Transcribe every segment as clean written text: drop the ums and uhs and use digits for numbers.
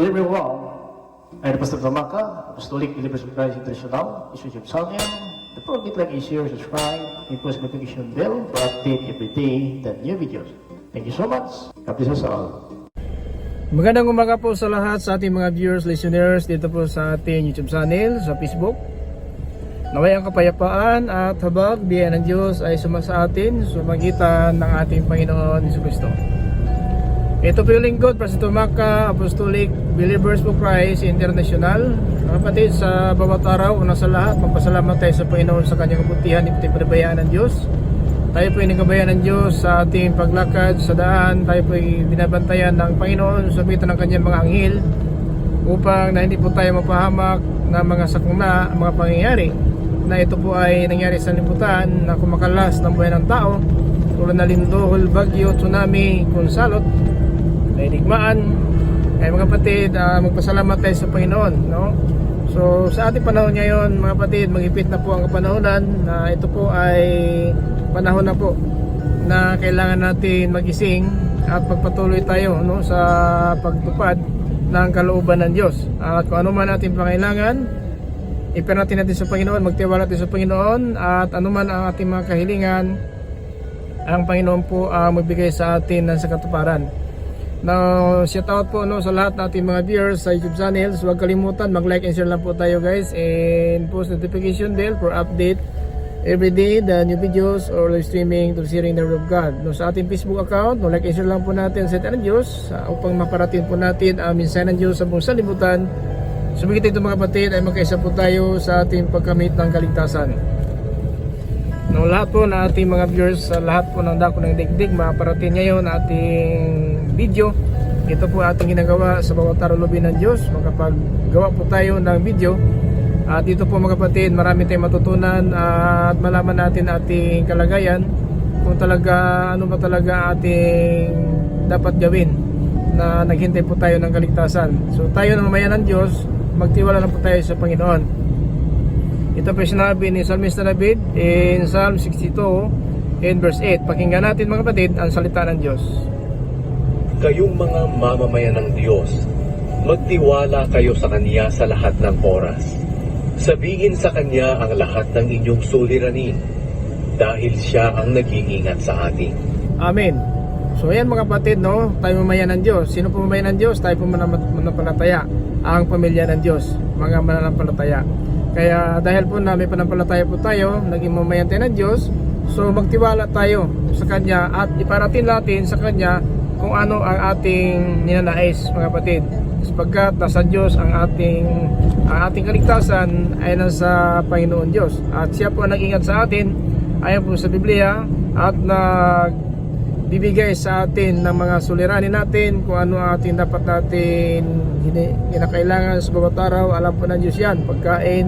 Hello everyone, I'm Pastor Damaka, Apostolic Believers of Christ International, YouTube channel. The program like is share, subscribe, and post notification bell for update every day the new videos. Thank you so much. God bless us all. Magandang umaga po sa lahat sa ating mga viewers, listeners dito po sa ating YouTube channel, sa Facebook. Naway ang kapayapaan at habag biyaya ng Diyos ay sumasa atin sa magitan ng ating Panginoon Jesucristo. Ito po yung lingkod, Pastor Maka, Apostolic Believers of Christ International. Kapatid, sa bawat araw, una sa lahat, magpasalamat tayo sa Panginoon sa kanyang kabutihan, ipatay panabayaan ng Diyos. Tayo po ay nagabayan ng Diyos sa ating paglakad sa daan. Tayo po ay binabantayan ng Panginoon sa pagitan ng kanyang mga anghel upang na hindi po tayo mapahamak ng mga sakuna, mga pangyayari na ito po ay nangyari sa liputan na kumakalas ng buhay ng tao tulad na lindol, bagyo, tsunami, konsalot, digmaan. Ay mga kapatid, magpasalamat tayo sa Panginoon, no? So sa ating panahon ngayon, mga kapatid, magipit na po ang kapanahonan na ito po ay panahon na po na kailangan natin magising at magpatuloy tayo, no, sa pagtupad ng kalooban ng Diyos. At kung ano man ating pangailangan, ipanatin natin sa Panginoon, magtiwala natin sa Panginoon, at ano man ang ating mga kahilingan, ang Panginoon po magbigay sa atin ng sakatuparan. Now, shout out po, no, sa lahat ng ating mga viewers sa YouTube channels. Huwag kalimutan, mag-like and share lang po tayo, guys, and post notification bell for update every day the new videos or live streaming to sharing the word of God. No, sa ating Facebook account, no, like and share lang po natin sa ng Diyos upang maparating po natin ang minsan ng Diyos sa buong salibutan. Sumigit ito mga kapatid ay magkaisa po tayo sa ating pagkamit ng kaligtasan. No, lahat po na ating mga viewers sa lahat po ng dako ng digdig, maparating ngayon ating video. Ito po ating ginagawa sa bawat araw lubin ng Diyos. Makapaggawa po tayo ng video. At dito po mga kapatid, marami tayong matutunan at malaman natin ating kalagayan kung talaga ano ba talaga ating dapat gawin na naghintay po tayo ng kaligtasan. So tayo na mamayan ng Diyos, magtiwala lang po tayo sa Panginoon. Ito po sinabi ni Psalmista David in Psalm 62 in verse 8. Pakinggan natin mga kapatid ang salita ng Diyos. Kayong mga mamamayan ng Diyos, magtiwala kayo sa Kanya sa lahat ng oras. Sabihin sa Kanya ang lahat ng inyong suliranin, dahil Siya ang nag-iingat sa atin. Amen. So ayan mga kapatid, no, tayo mamamayan ng Diyos. Sino po mamamayan ng Diyos? Tayo po mananampalataya. Ang pamilya ng Diyos, mga mananampalataya. Kaya dahil po na may panampalataya po tayo, naging mamamayan tayo ng Diyos, so magtiwala tayo sa Kanya at iparating natin sa Kanya kung ano ang ating ninanais mga kapatid, sapagkat nasa Diyos ang ating kaligtasan ay nasa Panginoon Diyos, at Siya po ang nag-ingat sa atin ayon po sa Biblia at nagbibigay sa atin ng mga suliranin natin kung ano ang ating dapat natin kinakailangan sa bawat araw. Alam po ng Diyos yan, pagkain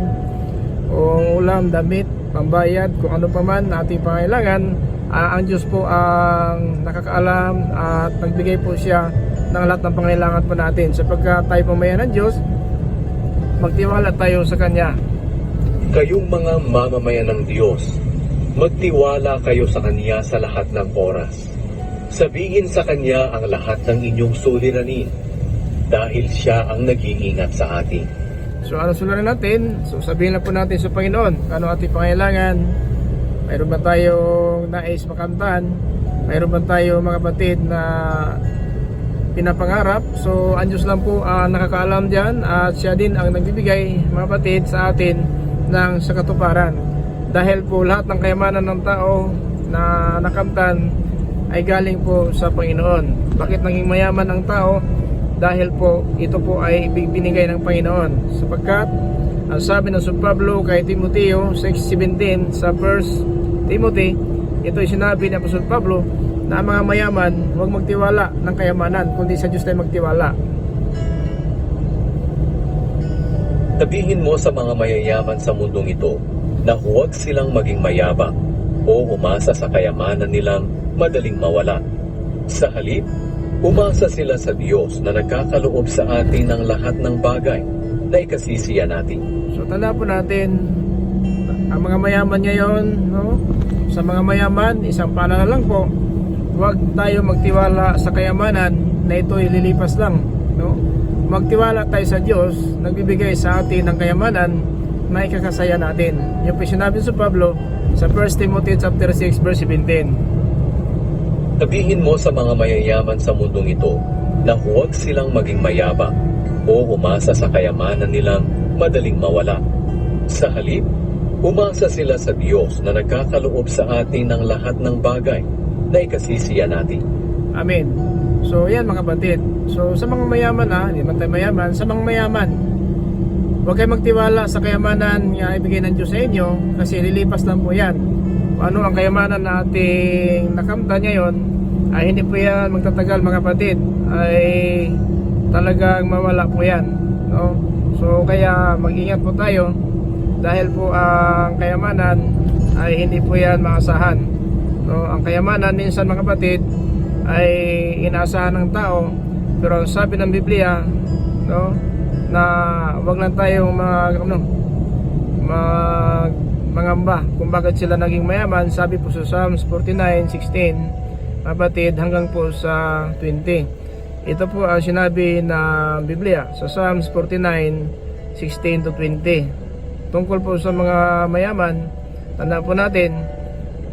o ulam, damit, pambayad, kung ano pa man ating pangailangan. Ang Diyos po ang nakakaalam at nagbigay po Siya ng lahat ng pangailangan po natin. Sapagkat tayo pamayan ng Diyos, magtiwala tayo sa Kanya. Kayong mga mamamayan ng Diyos, magtiwala kayo sa Kanya sa lahat ng oras. Sabihin sa Kanya ang lahat ng inyong suliranin, dahil Siya ang nag-iingat sa atin. So ano suliranin natin? So sabihin lang po natin sa Panginoon ano ating pangailangan. Mayroon ba tayong nais makamtan? Mayroon ba tayo mga kapatid na pinapangarap? So ang Diyos lang po ang nakakaalam dyan, at Siya din ang nagbibigay mga kapatid sa atin ng sakatuparan. Dahil po lahat ng kayamanan ng tao na nakamtan ay galing po sa Panginoon. Bakit naging mayaman ang tao? Dahil po ito po ay binigay ng Panginoon. Sapagkat ang sabi ng San Pablo kay Timoteo 6:17 sa 1 Timothy, ito ay sinabi ni Apostol Pablo na ang mga mayaman huwag magtiwala ng kayamanan, kundi sa Diyos tayo magtiwala. Sabihin mo sa mga mayayaman sa mundong ito na huwag silang maging mayabang o umasa sa kayamanan nilang madaling mawala. Sa halip, umasa sila sa Diyos na nagkakaloob sa atin ng lahat ng bagay na ikasisiya natin. So tanda po natin, ang mga mayaman ngayon, no? Sa mga mayaman, isang paalala lang po, huwag tayo magtiwala sa kayamanan na ito ililipas lang, no? magtiwala tayo sa Diyos, nagbibigay sa atin ng kayamanan na ikakasaya natin. Yung po sinabi sa Pablo sa 1 Timothy chapter 6 verse 17. Sabihin mo sa mga mayayaman sa mundong ito na huwag silang maging mayabang o umasa sa kayamanan nilang madaling mawala. Sa halip, umasa sila sa Diyos na nagkakaloob sa atin ng lahat ng bagay na ikasisiya natin. Amen. So yan mga kapatid. So sa mga mayaman hindi man tayo mayaman, sa mga mayaman, huwag kayo magtiwala sa kayamanan na ibigay ng Diyos sa inyo kasi lilipas lang po yan. Ano ang kayamanan na ating nakamtan ngayon ay hindi po yan magtatagal mga kapatid, ay talagang mawala po yan, no? So kaya mag-ingat po tayo dahil po ang kayamanan ay hindi po yan maasahan, no? Ang kayamanan minsan mga kapatid ay inaasahan ng tao, pero sabi ng Biblia, no, na wag lang tayong mangamba kung bakit sila naging mayaman. Sabi po sa Psalms 49:16 kapatid hanggang po sa 20. Ito po ang sinabi na Biblia sa Psalms 49:16 to 20 tungkol po sa mga mayaman. Tandaan po natin,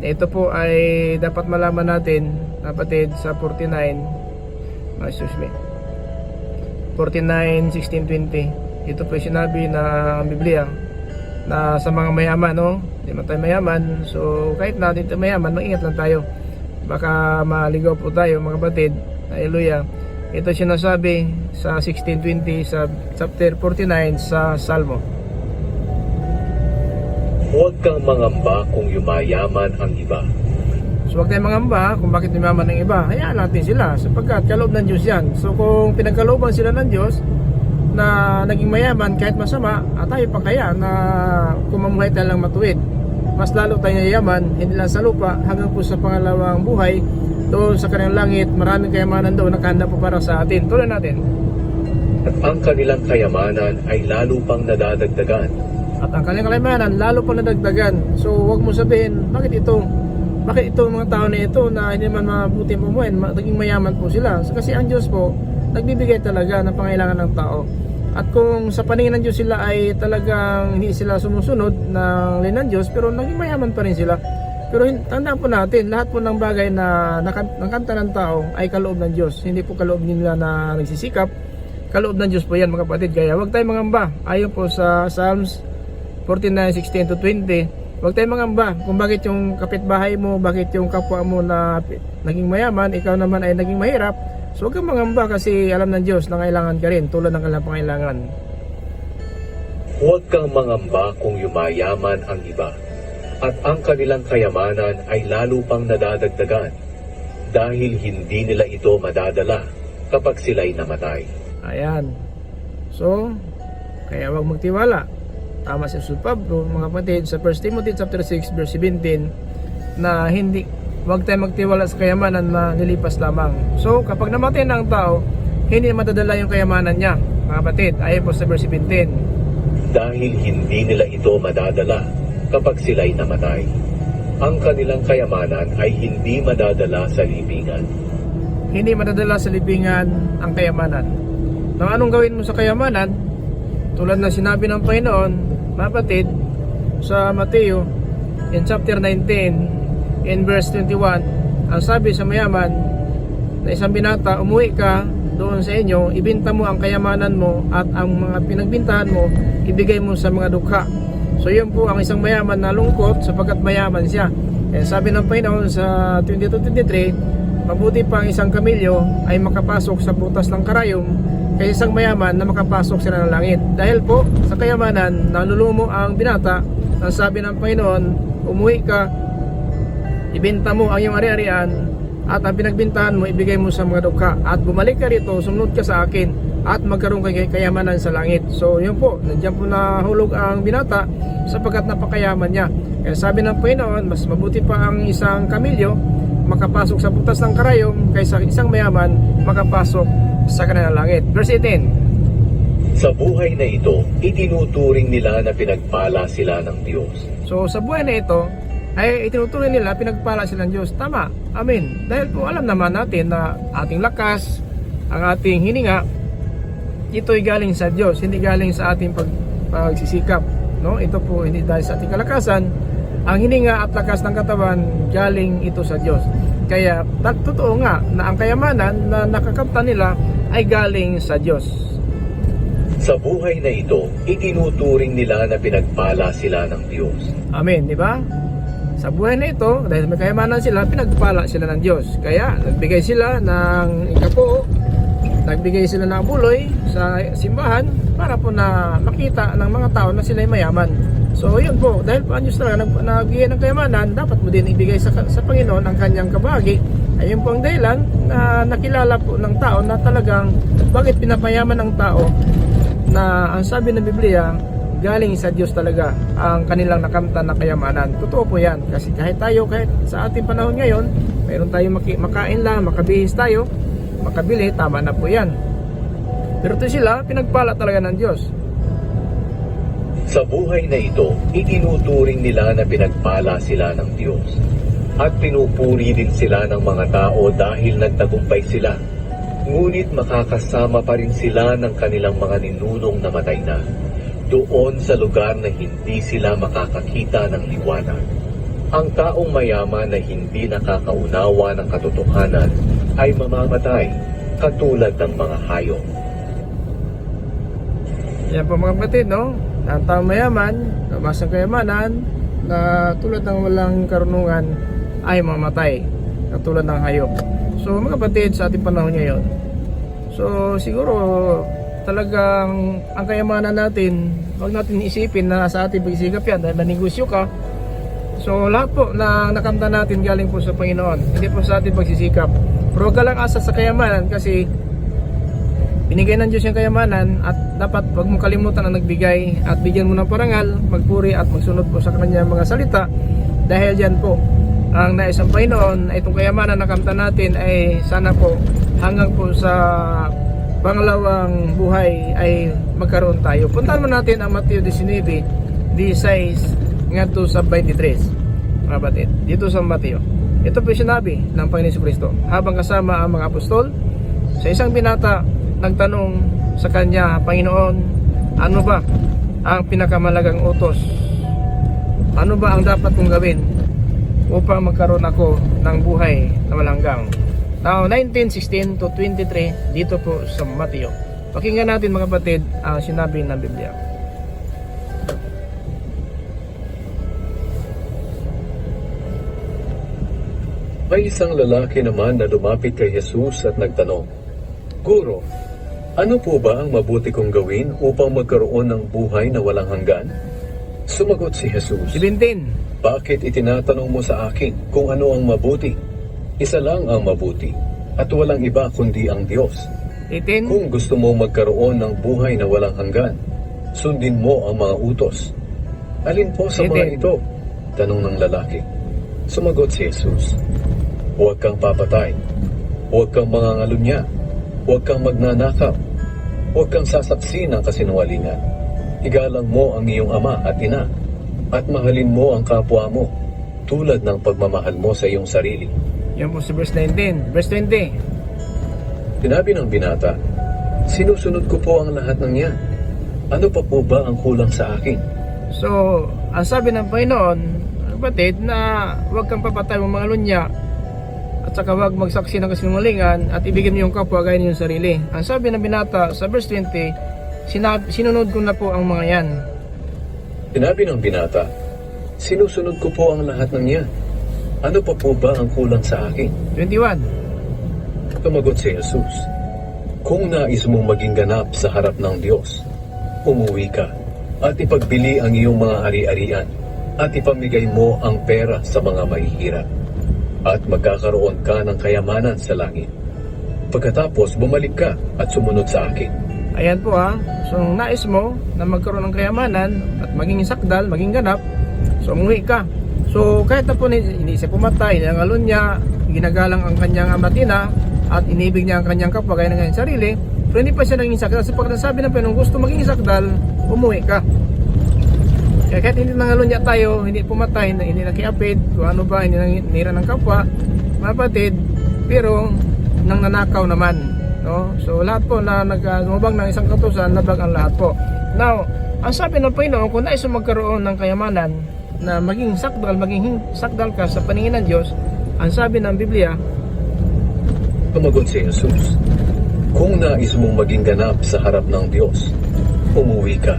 ito po ay dapat malaman natin kapatid sa 49:16-20. Ito po sinabi na Biblia na sa mga mayaman, no? Hindi man tayo mayaman, so kahit natin tayo mayaman, mag-ingat lang tayo, baka maligaw po tayo mga kapatid. Hallelujah. Ito sinasabi sa 16:20 sa chapter 49 sa Salmo. Huwag kang mangamba kung yumayaman ang iba. So huwag tayong mangamba kung bakit yumaman ng iba. Hayaan natin sila sapagkat kaloob ng Diyos yan. So kung pinagkalooban sila ng Diyos na naging mayaman kahit masama, tayo pa kaya na kumamuhay tayo lang matuwid. Mas lalo tayo yayaman, hindi lang sa lupa, hanggang po sa pangalawang buhay doon sa kanilang langit. Maraming kayamanan doon nakahanda po para sa atin. Tuloy natin. At ang kanilang kayamanan ay lalo pang nadadagdagan. At ang kanilang kayamanan lalo pang nadagdagan. So huwag mo sabihin, bakit ito mga tao na ito na hindi man mabuti pumuhin, naging mayaman po sila. So, kasi ang Diyos po nagbibigay talaga ng pangailangan ng tao. At kung sa paningin ng Diyos sila ay talagang hindi sila sumusunod ng lin ng Diyos, pero naging mayaman pa rin sila. Pero tandaan po natin, lahat po ng bagay na nakanta ng tao ay kaloob ng Diyos. Hindi po kaloob nila na nagsisikap. Kaloob ng Diyos po yan mga kapatid. Kaya huwag tayong mangamba. Ayon po sa Psalms 49:16 to 20. Huwag tayong mangamba kung bakit yung kapitbahay mo, bakit yung kapwa mo na naging mayaman, ikaw naman ay naging mahirap. So huwag kang mangamba kasi alam ng Diyos na kailangan ka rin tulad ng kanilang pangailangan. Huwag kang mangamba kung yumayaman ang iba, at ang kanilang kayamanan ay lalo pang nadadagdagan, dahil hindi nila ito madadala kapag sila'y namatay. Ayan. So, kaya huwag magtiwala. Tama si Pablo mga kapatid sa 1 Timothy chapter 6 verse 17 na huwag tayo magtiwala sa kayamanan na nilipas lamang. So kapag namatay na ang tao, hindi matadala yung kayamanan niya mga kapatid. Ayon po sa verse 17. Dahil hindi nila ito madadala kapag sila'y namatay. Ang kanilang kayamanan ay hindi madadala sa libingan. Hindi madadala sa libingan ang kayamanan. Anong gawin mo sa kayamanan? Tulad na sinabi ng Panginoon, mga kapatid, sa Mateo in chapter 19 in verse 21, ang sabi sa mayaman na isang binata, umuwi ka doon sa inyo, ibinta mo ang kayamanan mo at ang mga pinagbintahan mo, ibigay mo sa mga dukha. So yun po ang isang mayaman na lungkot sapagkat mayaman siya. And sabi ng Panginoon sa 22:23, mabuti pa ang isang kamilyo ay makapasok sa butas ng karayom kaya isang mayaman na makapasok sila ng langit. Dahil po sa kayamanan nalulumo ang binata. Ang sabi ng Panginoon, umuwi ka, ibenta mo ang iyong ari-arian at ang pinagbintahan mo ibigay mo sa mga dukha at bumalik ka rito, sumunod ka sa akin at magkaroon kay kayamanan sa langit. So yun po, nandiyan po nahulog ang binata sapagkat napakayaman niya. Kaya sabi ng Panginoon, mas mabuti pa ang isang kamilyo makapasok sa butas ng karayom kaysa isang mayaman makapasok sa kanilang langit. Verse 18. Sa buhay na ito, itinuturing nila na pinagpala sila ng Diyos. So sa buhay na ito ay itinuturing nila pinagpala sila ng Diyos. Tama. Amen. Dahil po alam naman natin na ating lakas, ang ating hininga ito'y galing sa Diyos, hindi galing sa ating pagsisikap, no? Ito po hindi dahil sa ating kalakasan. Ang hininga at lakas ng katawan galing ito sa Diyos. Kaya totoo nga na ang kayamanan na nakakamtan nila ay galing sa Diyos. Sa buhay na ito, itinuturing nila na pinagpala sila ng Diyos. Amen, di ba? Sa buhay na ito, dahil may kayamanan sila, pinagpala sila ng Diyos. Kaya nagbigay sila ng ikapo, nagbigay sila ng buloy sa simbahan para po na makita ng mga tao na sila ay mayaman. So yun po, dahil po ang Diyos talaga nagbigay ng kayamanan, dapat mo din ibigay sa Panginoon ang kanyang kabahagi. Ayun po ang dahilan na nakilala po ng tao na talagang bakit pinapayaman ng tao, na ang sabi ng Biblia, galing sa Diyos talaga ang kanilang nakamtan na kayamanan. Totoo po yan, kasi kahit sa ating panahon ngayon, mayroon tayong makain lang, makabihis tayo, makabili, tama na po yan. Pero ito sila, pinagpala talaga ng Diyos. Sa buhay na ito, itinuturing nila na pinagpala sila ng Diyos. At pinupuri din sila ng mga tao dahil nagtagumpay sila. Ngunit makakasama pa rin sila ng kanilang mga ninunong namatay na, doon sa lugar na hindi sila makakakita ng liwanag. Ang taong mayaman na hindi nakakaunawa ng katotohanan ay mamamatay katulad ng mga hayop. Yan po mga kapatid, no? Ang taong mayaman, masang kayamanan, na tulad ng walang karunungan ay mamamatay katulad ng hayop. So mga kapatid, sa ating panahon ngayon, so siguro talagang ang kayamanan natin, huwag natin isipin na sa ating pagsisikap yan dahil nanegosyo ka. So lahat po na nakamtan natin galing po sa Panginoon, hindi po sa ating pagsisikap. Pero huwag ka lang asa sa kayamanan, kasi binigay ng Diyos yung kayamanan, at dapat huwag mong kalimutan na nagbigay at bigyan mo ng parangal, magpuri at magsunod po sa kanyang mga salita, dahil yan po ang nais ng Panginoon. Itong kayamanan na nakamtan natin ay sana po hanggang po sa pangalawang buhay ay magkaroon tayo. Puntahan mo natin ang Mateo 19:16 ngadto sa 23. Mga batid, dito sa Mateo. Ito po sinabi ng Panginoon Jesucristo habang kasama ang mga apostol. Sa isang binata nagtanong sa kanya, Panginoon, ano ba ang pinakamalagang utos? Ano ba ang dapat kong gawin upang magkaroon ako ng buhay na walang hanggan? Now, 19:16 to 23, dito po sa Mateo. Pakinggan natin mga kapatid ang sinabi ng Biblia. May isang lalaki naman na lumapit kay Jesus at nagtanong, Guro, ano po ba ang mabuti kong gawin upang magkaroon ng buhay na walang hanggan? Sumagot si Jesus, 17. Bakit itinatanong mo sa akin kung ano ang mabuti? Isa lang ang mabuti, at walang iba kundi ang Diyos. 18. Kung gusto mo magkaroon ng buhay na walang hanggan, sundin mo ang mga utos. Alin po sa mga ito? Tanong ng lalaki. Sumagot si Jesus, huwag kang papatay, huwag kang mangangalunya, huwag kang magnanakaw, huwag kang sasaksi ng kasinungalingan. Igalang mo ang iyong ama at ina, at mahalin mo ang kapwa mo, tulad ng pagmamahal mo sa iyong sarili. Yan po sa verse 19. Verse 20. Sinabi ng binata, sinusunod ko po ang lahat ng yan. Ano pa po ba ang kulang sa akin? So, ang sabi ng Panginoon, kapatid, na huwag kang papatay ng mga lunya, at saka huwag magsaksi ng kasinungalingan, at ibigin mo yung kapwa gaya niyong sarili. Ang sabi ng binata sa verse 20, sinunod ko na po ang mga yan. Sinabi ng binata, sinusunod ko po ang lahat ng yan. Ano pa po ba ang kulang sa akin? 21. Tumagot si Jesus, kung nais mong maging ganap sa harap ng Diyos, umuwi ka at ipagbili ang iyong mga ari-arian at ipamigay mo ang pera sa mga mahihirap at magkakaroon ka ng kayamanan sa langit. Pagkatapos bumalik ka at sumunod sa akin. Ayan po ha. So nais mo na magkaroon ng kayamanan at maging sakdal, maging ganap, so umuwi ka. So kahit na po hindi siya pumatay, nangalon niya, ginagalang ang kanyang amatina at inibig niya ang kanyang kapwa gaya ng kanyang sarili, pero hindi pa siya naging sakdal. Sa pagkasabi ng Panginoon, gusto maging sakdal, umuwi ka. Kaya kahit hindi nangalon niya tayo, hindi pumatay, hindi nakiapid, kung ano ba, hindi nira ng kapwa, mga kapatid, pero nang nanakaw naman, No? So lahat po na nagumabang ng isang kautusan, labag ang lahat po. Now, ang sabi ng Panginoon, kung nais mo magkaroon ng kayamanan na maging sakdal ka sa paningin ng Diyos, ang sabi ng Biblia, Tumagot si Jesus, kung nais mong maging ganap sa harap ng Diyos, umuwi ka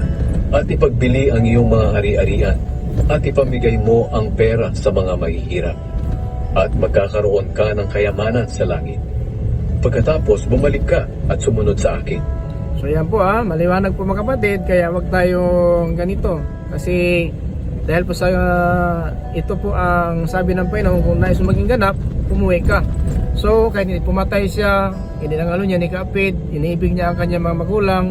at ipagbili ang iyong mga ari-arian at ipamigay mo ang pera sa mga mahihirap at magkakaroon ka ng kayamanan sa langit. Pagkatapos bumalik ka at sumunod sa akin. so yan po maliwanag po mga kapatid, kaya wag tayong ganito. Kasi dahil po sa ito po ang sabi ng Panginoon, kung nais mo maging ganap, umuwi ka. So kahit hindi pumatay siya, hindi nangalo niya ni Kapit, iniibig niya ang kanyang mga magulang,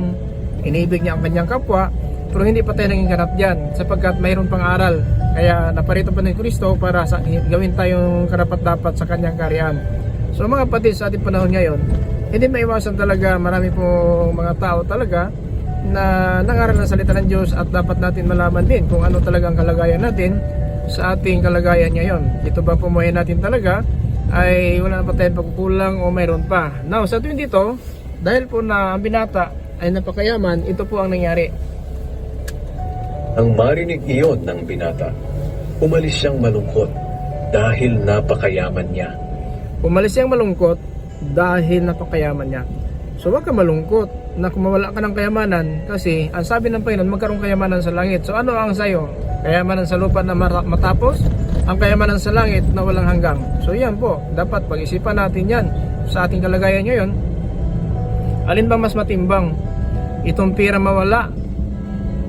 iniibig niya ang kanyang kapwa, pero hindi pa tayo naging ganap dyan sapagkat mayroon pang aral. Kaya naparito pa ni Kristo para gawin tayong karapat-dapat sa kanyang kaharian. So mga kapatid, sa ating panahon ngayon, hindi maiwasan talaga, marami pong mga tao talaga na nangaral ng salita ng Diyos, at dapat natin malaman din kung ano talagang kalagayan natin sa ating kalagayan ngayon. Ito ba pumuhay natin talaga ay wala na pa tayong pagkukulang o mayroon pa. Now sa tuwing dito, dahil po na ang binata ay napakayaman, ito po ang nangyari. Ang marinig iyon ng binata, umalis siyang malungkot dahil napakayaman niya. Umalis siyang malungkot dahil napakayaman niya. So wag ka malungkot na kung mawala ka ng kayamanan, kasi ang sabi ng Panginoon, magkaroon kayamanan sa langit. So ano ang sayo? Kayamanan sa lupa na matapos? Ang kayamanan sa langit na walang hanggang. So yan po, dapat pag-isipan natin yan sa ating kalagayan ngayon. Alin bang mas matimbang? Itong pira mawala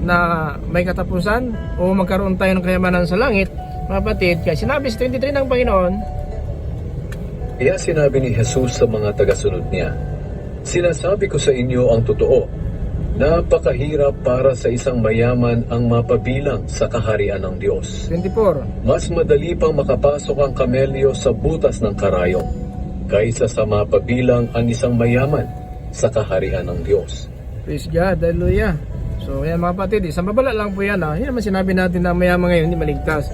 na may katapusan, o magkaroon tayo ng kayamanan sa langit? Mga kapatid, kaya sinabi sa 23 ng Panginoon, Kaya sinabi ni Jesus sa mga tagasunod niya, sinasabi ko sa inyo ang totoo, napakahirap para sa isang mayaman ang mapabilang sa kaharian ng Diyos. 24, Mas madali pang makapasok ang kamelyo sa butas ng karayom kaysa sa mapabilang ang isang mayaman sa kaharian ng Diyos. praise God, hallelujah. So yan mga kapatid, isang babala lang po yan Hindi naman sinabi natin na ang mayaman ngayon hindi maligtas.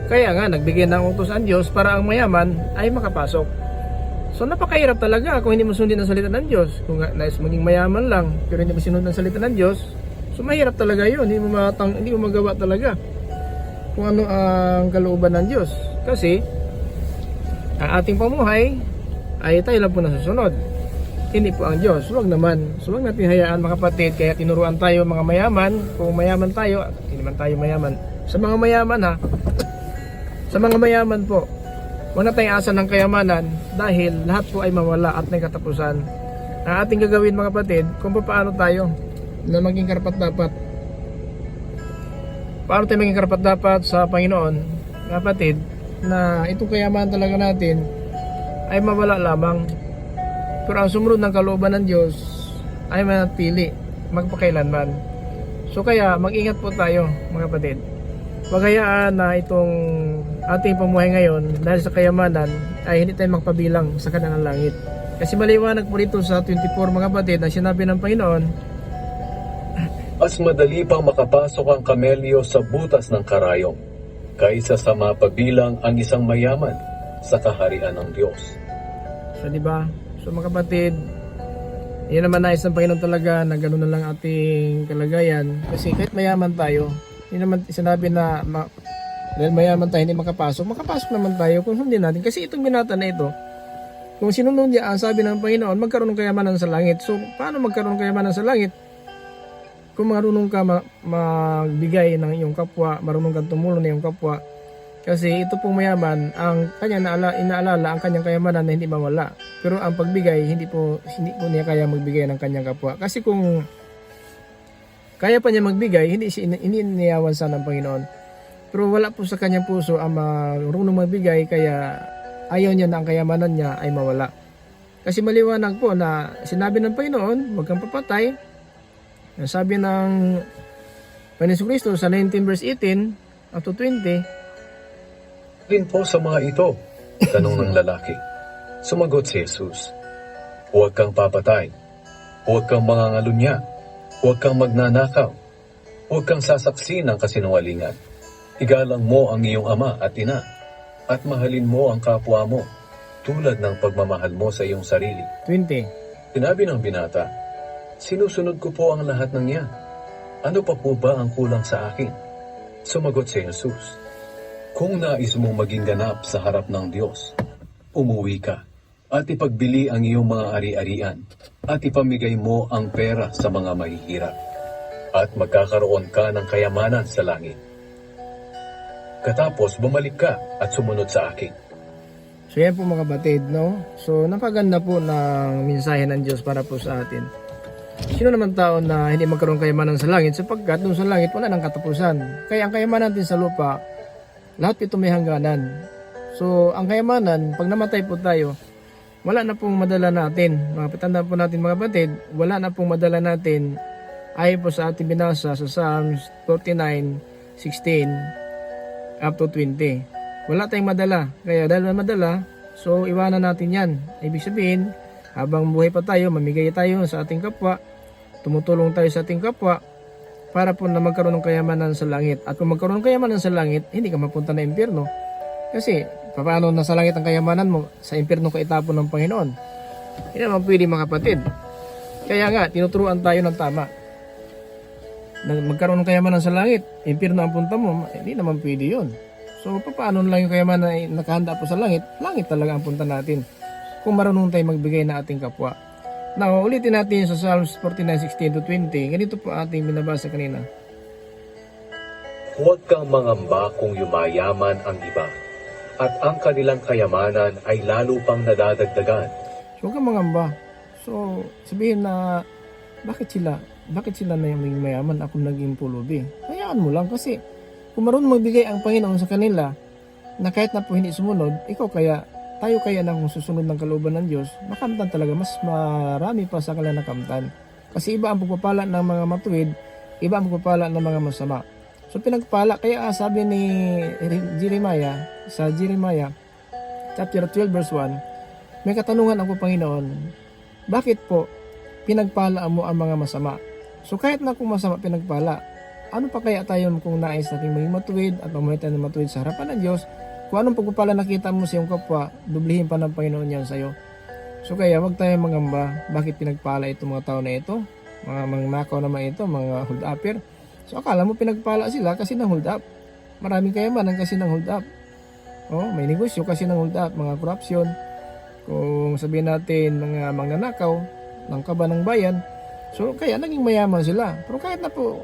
Kaya nga nagbigay ng utos ang Diyos para ang mayaman ay makapasok. So napakahirap talaga kung hindi mo sundin ang salita ng Diyos. Kung nais maging mayaman lang pero hindi mo sinunod ang salita ng Diyos, so mahirap talaga yun. Hindi mo magawa talaga kung ano ang kalooban ng Diyos. Kasi ang ating pamuhay ay tayo lang po nasusunod, hindi po ang Diyos. Huwag naman. So huwag natin hayaan mga kapatid. Kaya tinuruan tayo mga mayaman. Kung mayaman tayo, hindi naman tayo mayaman. Sa mga mayaman sa mga mayaman po, huwag na tayong asa ng kayamanan dahil lahat po ay mawala at may katapusan. Ang ating gagawin mga kapatid, kung paano tayo na maging karapat-dapat. Paano tayo maging karapat-dapat sa Panginoon, mga kapatid, na itong kayamanan talaga natin ay mawala lamang. Pero ang sumunod ng kalooban ng Diyos ay manatili magpakailanman. So kaya mag-ingat po tayo mga kapatid. Huwag hayaan na itong ating pamuhay ngayon dahil sa kayamanan ay hindi tayo magpabilang sa kanilang langit. Kasi maliwanag po dito sa 24 mga kapatid na sinabi ng Panginoon, Mas madali pang makapasok ang kamelyo sa butas ng karayom kaysa sa mapabilang ang isang mayaman sa kaharian ng Diyos. so di ba? So mga kapatid, yan naman nais ng Panginoon talaga na gano'n na lang ating kalagayan. Kasi kahit mayaman tayo, hindi naman sinabi na dahil mayaman tayo hindi makapasok naman tayo kung sundin natin. Kasi itong binata na ito, kung sinunod niya ang sabi ng Panginoon, magkaroon ng kayamanan sa langit. So paano magkaroon ng kayamanan sa langit? Kung marunong ka magbigay ng iyong kapwa, marunong kang tumulong ng iyong kapwa. Kasi ito pong mayaman, ang kanya inaalala ang kanyang kayamanan na hindi mawala. Pero ang pagbigay, hindi po niya kaya magbigay ng kanyang kapwa. Kasi kung kaya pa niya magbigay, hindi niyawan sana ng Panginoon. Pero wala po sa kanyang puso ang marunong magbigay, kaya ayaw niya na ang kayamanan niya ay mawala. Kasi maliwanag po na sinabi ng Panginoon, huwag kang papatay. Sabi ng Panginoon Kristo sa 19 verse 18 up to 20, Rin po sa mga ito, tanong ng lalaki. Sumagot si Jesus, huwag kang papatay, huwag kang mangangalunya, huwag kang magnanakaw, huwag kang sasaksi ng kasinungalingan. Igalang mo ang iyong ama at ina, at mahalin mo ang kapwa mo, tulad ng pagmamahal mo sa iyong sarili. 20. Sinabi ng binata, "Sinusunod ko po ang lahat ng yan. Ano pa po ba ang kulang sa akin?" Sumagot si Jesus, "Kung nais mong maging ganap sa harap ng Diyos, umuwi ka at ipagbili ang iyong mga ari-arian at ipamigay mo ang pera sa mga mahihirap at magkakaroon ka ng kayamanan sa langit. Katapos bumalik ka at sumunod sa akin." So yan po mga kapatid, no? So napaganda po ng mensahe ng Diyos para po sa atin. Sino naman tao na hindi magkaroon kayamanan sa langit sapagkat doon sa langit wala nang katapusan. Kaya ang kayamanan natin sa lupa, lahat ito may hangganan. So ang kayamanan, pag namatay po tayo, wala na pong madala natin. Mga patanda po natin mga kapatid, wala na pong madala natin ayon po sa ating binasa sa Psalms 49:16 up to 20. Wala tayong madala. Kaya dahil wala madala, so iwanan natin yan. Ibig sabihin, habang buhay pa tayo, mamigay tayo sa ating kapwa, tumutulong tayo sa ating kapwa, para po na magkaroon ng kayamanan sa langit. At kung magkaroon ng kayamanan sa langit, hindi ka mapunta na impyerno. Kasi, paano nasa langit ang kayamanan mo? Sa impyerno ka itapon ng Panginoon. Hindi naman pwede mga kapatid. Kaya nga, tinuturuan tayo ng tama. Na magkaroon ng kayamanan sa langit, impyerno ang punta mo, hindi naman pwede yun. So, paano lang yung kayamanan ay nakahanda po sa langit? Langit talaga ang punta natin. Kung marunong tayo magbigay na ating kapwa. Now, ulitin natin sa Psalms 49:16 to 20. Ganito po ating binabasa kanina. Huwag kang mangamba kung yumayaman ang iba, at ang kanilang kayamanan ay lalo pang nadadagdagan. So, huwag kang mangamba. So, sabihin na, bakit sila? Bakit sila na yung naging mayaman? Ako naging pulubi. Hayaan mo lang kasi kung marunong magbigay ang Panginoon sa kanila, na kahit na po hindi sumunod, tayo kaya na kung susunod ng kalooban ng Diyos, makamtan talaga, mas marami pa sa kanila nakamtan. Kasi iba ang pagpapala ng mga matuwid, iba ang pagpapala ng mga masama. So pinagpala, kaya sabi ni Jeremiah, sa Jeremiah, chapter 12 verse 1, may katanungan ako Panginoon, bakit po pinagpala mo ang mga masama? So kahit na kung masama pinagpala, ano pa kaya tayo kung nais natin maging matuwid at mamuhay tayo ng matuwid sa harapan ng Diyos? Kung anong pagpapala nakita mo sa iyong kapwa, dublihin pa ng Panginoon yan sa iyo. So kaya wag tayo mangamba, bakit pinagpala itong mga tao na ito? Mga mangnakaw naman ito, mga hold upper. So akala mo pinagpala sila kasi ng hold up. Maraming kayamanan kasi ng hold up. Oh, may negosyo kasi ng hold up, mga korupsyon. Kung sabihin natin mga magnanakaw, ng kaba ng bayan. So kaya naging mayaman sila. Pero kahit na po,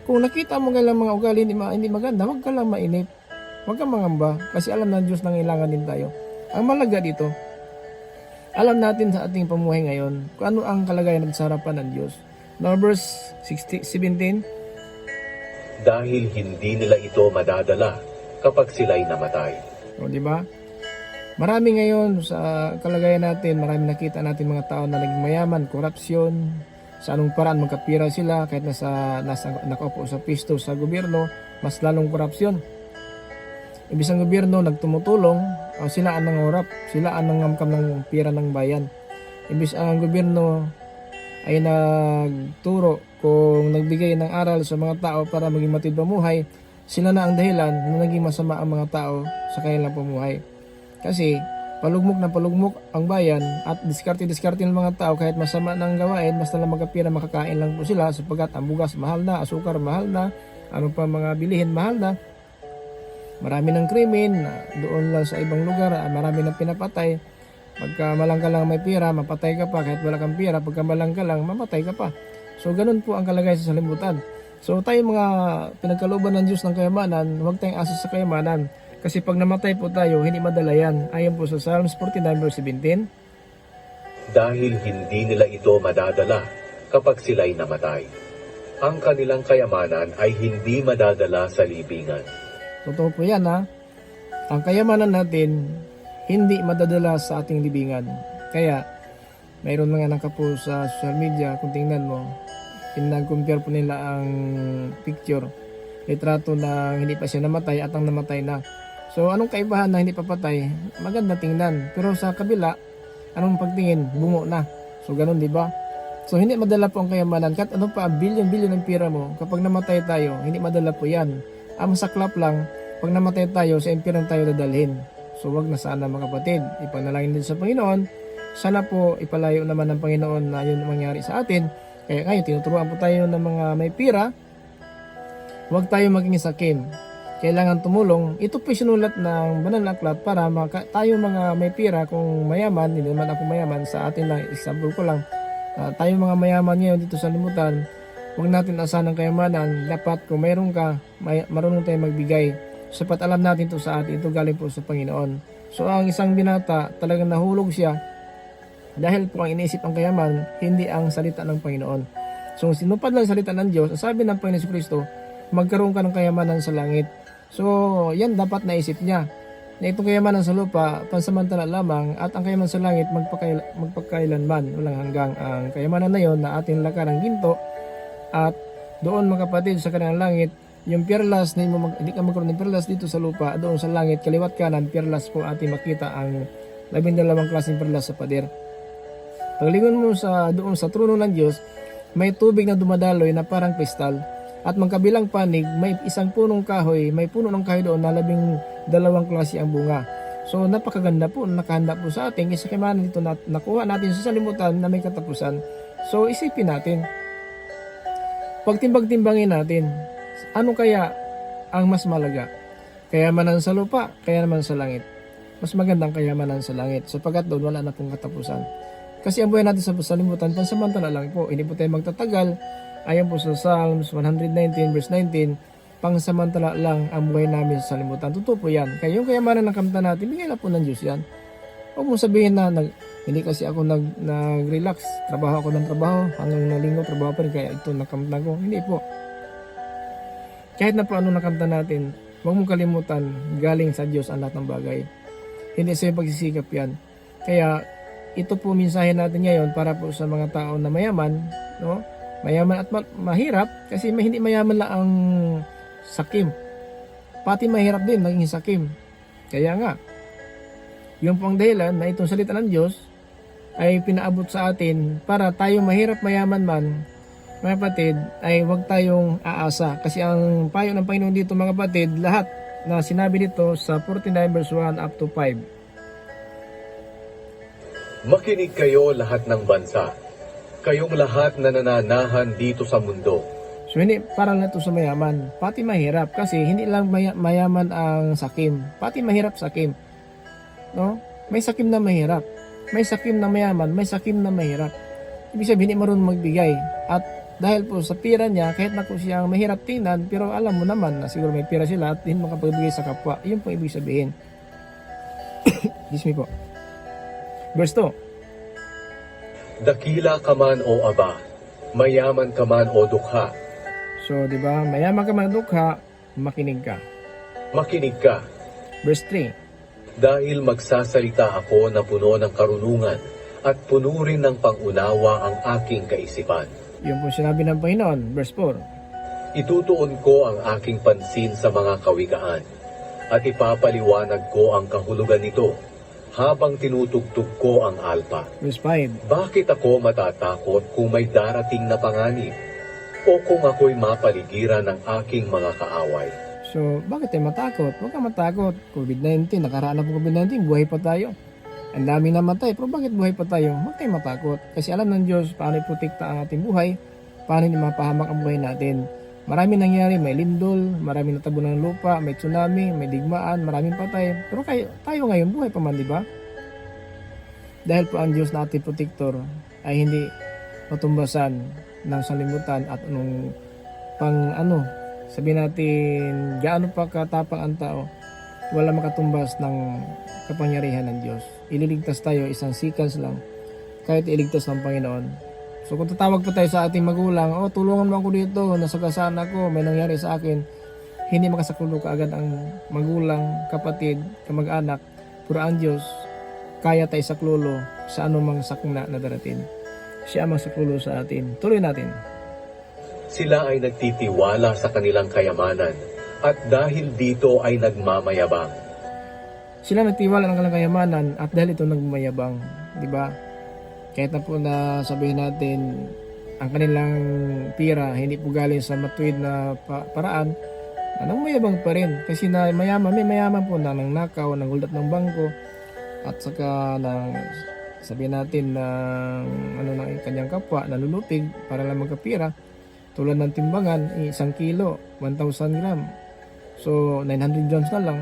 kung nakita mo kailang mga ugali hindi maganda, huwag ka lang mainip. Huwag kang mangamba kasi alam ng Diyos na kailangan din tayo. Ang malaga dito, alam natin sa ating pamuhay ngayon kung ano ang kalagayan sa harapan ng Diyos. Now verse 17. Dahil hindi nila ito madadala kapag sila'y namatay. O di ba? Marami ngayon sa kalagayan natin, marami nakita natin mga tao na naging mayaman, korupsyon, sa anong paraan magkapira sila kahit nasa nakaupo sa pisto sa gobyerno, mas lalong korupsyon. Ibig ang gobyerno nagtumutulong, sila ang nangurap, sila ang nangamkam ng pira ng bayan. Ibig ang gobyerno ay nagturo kung nagbigay ng aral sa mga tao para maging matid pamuhay, sila na ang dahilan na naging masama ang mga tao sa kanilang pamuhay. Kasi palugmok na palugmok ang bayan at diskarte-diskarte ng mga tao kahit masama ng gawain, basta lang magkapira makakain lang po sila sapagkat ang bugas mahal na, asukar mahal na, ano pa mga bilihin mahal na. Marami ng krimen, doon lang sa ibang lugar, marami ng pinapatay. Pagka malang ka lang may pira, mapatay ka pa. Kahit wala kang pira, pagka malang ka lang, mamatay ka pa. So ganun po ang kalagayan sa salimutan. So tayo mga pinagkalooban ng Diyos ng kayamanan, huwag tayong asa sa kayamanan. Kasi pag namatay po tayo, hindi madala yan. Ayon po sa Psalms 49 verse 17. Dahil hindi nila ito madadala kapag sila'y namatay. Ang kanilang kayamanan ay hindi madadala sa libingan. Totoo po yan ha. Ang kayamanan natin, hindi madadala sa ating libingan. Kaya, mayroon mga nangka po sa social media, kung tingnan mo, pinag-compare po nila ang picture, litrato na hindi pa siya namatay at ang namatay na. So, anong kaibahan na hindi pa patay? Maganda tingnan. Pero sa kabila, anong pagtingin? Bungo na. So, ganun, di ba? So, hindi madala po ang kayamanan. Kahit ano pa, bilyon-bilyon ng pira mo, kapag namatay tayo, hindi madala po yan. Ang masaklap lang, pag namatay tayo, sa impyerno tayo dadalhin. So, wag na sana mga kapatid. Ipanalangin din sa Panginoon Sana po ipalayo naman ng Panginoon na yun ang mangyari sa atin. Kaya ngayon, tinuturuan po tayo ng mga may pira, huwag tayo maging sakim. Kailangan tumulong. Ito po sinulat ng banal na aklat para tayo mga may pira, kung mayaman, hindi naman ako mayaman, sa atin lang, example ko lang, tayo mga mayaman ngayon dito sa limutan, huwag natin asahan ng kayamanan. Dapat kung mayroon ka, marunong tayo magbigay. Sapat alam natin to sa atin, ito galing po sa Panginoon. So ang isang binata, talagang nahulog siya dahil po ang iniisip ang kayaman, hindi ang salita ng Panginoon. So sinupad lang salita ng Diyos, sabi ng Panginoon Kristo, magkaroon ka ng kayamanan sa langit. So yan dapat naisip niya, na itong kayamanan sa lupa, pansamantala lamang, at ang kayamanan sa langit, magpakailanman, walang hanggang. Ang kayamanan na yon na ating lakaran ginto, at doon mga kapatid sa kanilang langit, yung perlas, hindi ka magkaroon ng perlas dito sa lupa, doon sa langit, kaliwat kanan, perlas po ating makita ang 12 klaseng perlas sa pader. Paglingon mo doon sa trono ng Diyos, may tubig na dumadaloy na parang kristal. At magkabilang panig, may isang punong kahoy, may puno ng kahoy doon na 12 klase ang bunga. So napakaganda po, nakahanda po sa ating isa kayamanan dito na nakuha natin sa salimutan na may katapusan. So isipin natin, pagtimbang-timbangin natin, ano kaya ang mas malaga? Kayamanan sa lupa, kayamanan sa langit. Mas magandang kayamanan sa langit, sapagkat doon wala na pong katapusan. Kasi ang buhay natin sa salimutan, pansamantala lang po, hindi po tayo magtatagal. Ayon po sa Psalms 119 verse 19, pangsamantala lang ang buhay namin sa salimutan. Totoo po yan. Kaya yung kayamanan ng kamtan natin, bigay na po ng Diyos yan. Huwag mong sabihin na hindi kasi ako nag-relax. Trabaho ako ng trabaho. Hanggang na linggo, trabaho pa rin. Kaya ito nakamtan ko. Hindi po. Kahit na po ano nakamtan natin, huwag mong kalimutan, galing sa Diyos ang lahat ng bagay. Hindi sa pagsisikap yan. Kaya ito po mensahe natin ngayon para po sa mga tao na mayaman, no? Mayaman at mahirap, kasi hindi mayaman lang ang sakim. Pati mahirap din maging sakim. Kaya nga, yung pang dahilan na itong salita ng Diyos ay pinaabot sa atin para tayo mahirap mayaman man, mga kapatid, ay huwag tayong aasa. Kasi ang payo ng Panginoon dito mga kapatid, lahat na sinabi dito sa 49 verse 1 up to 5. Makinig kayo lahat ng bansa, kayong lahat na nananahan dito sa mundo. So hindi para lang ito sa mayaman, pati mahirap, kasi hindi lang mayaman ang sakim, pati mahirap sakim. No? May sakim na mahirap, may sakim na mayaman, may sakim na mahirap. Ibig sabihin, hindi marunong magbigay. At dahil po sa pira niya, kahit na po siyang mahirap tingnan, pero alam mo naman na siguro may pira sila at hindi makapagbigay sa kapwa. Yun po ibig sabihin. Excuse me po. Verse 2. Dakila ka man o aba, mayaman ka man o dukha. So, di ba? Mayaman ka man o dukha, makinig ka. Makinig ka. Verse 3. Dahil magsasalita ako na puno ng karunungan at puno rin ng pangunawa ang aking kaisipan. Yun po sinabi ng Panginoon. Verse 4. Itutuon ko ang aking pansin sa mga kawikaan at ipapaliwanag ko ang kahulugan nito habang tinutugtog ko ang alpa. Verse 5. Bakit ako matatakot kung may darating na panganib o kung ako'y mapaligiran ng aking mga kaaway? So, bakit tayo matakot? Huwag ka matakot. COVID-19, nakaraan na po COVID-19, buhay pa tayo. Ang dami namatay, pero bakit buhay pa tayo? Huwag tayo matakot. Kasi alam ng Diyos paano iprotekta ang ating buhay, paano hindi mapahamak ang buhay natin. Marami nangyari, may lindol, marami natabo ng lupa, may tsunami, may digmaan, maraming patay. Pero tayo ngayon, buhay pa man, di ba? Dahil po ang Diyos na ating protector ay hindi matumbasan ng salimutan at sabihin natin, gaano pa katapang ang tao, wala makatumbas ng kapangyarihan ng Diyos. Ililigtas tayo isang seconds lang, kahit iligtas ng Panginoon. So kung tatawag pa tayo sa ating magulang, tulungan mo ako dito, nasagasaan ako, may nangyari sa akin, hindi makasakulo kaagad ang magulang, kapatid, kamag-anak, pero ang Diyos, kaya tayo saklulo sa anumang sakuna na darating. Siya ang saklulo sa atin. Tuloy natin. Sila ay nagtitiwala sa kanilang kayamanan at dahil dito ay nagmamayabang. Sila nagtiwala ng kanilang kayamanan at dahil ito nagmamayabang, di ba? Kahit na po na sabihin natin ang kanilang pira hindi po galing sa matuwid na paraan, anong mayabang pa rin. Kasi na may mayaman po na ng nakaw, ng huldat ng bangko, at saka ng sabihin natin na ano ng kanyang kapwa, nalulupig para lang magkapira, tulad ng timbangan, 1 kilo, 1,000 gram. So, 900 grams na lang.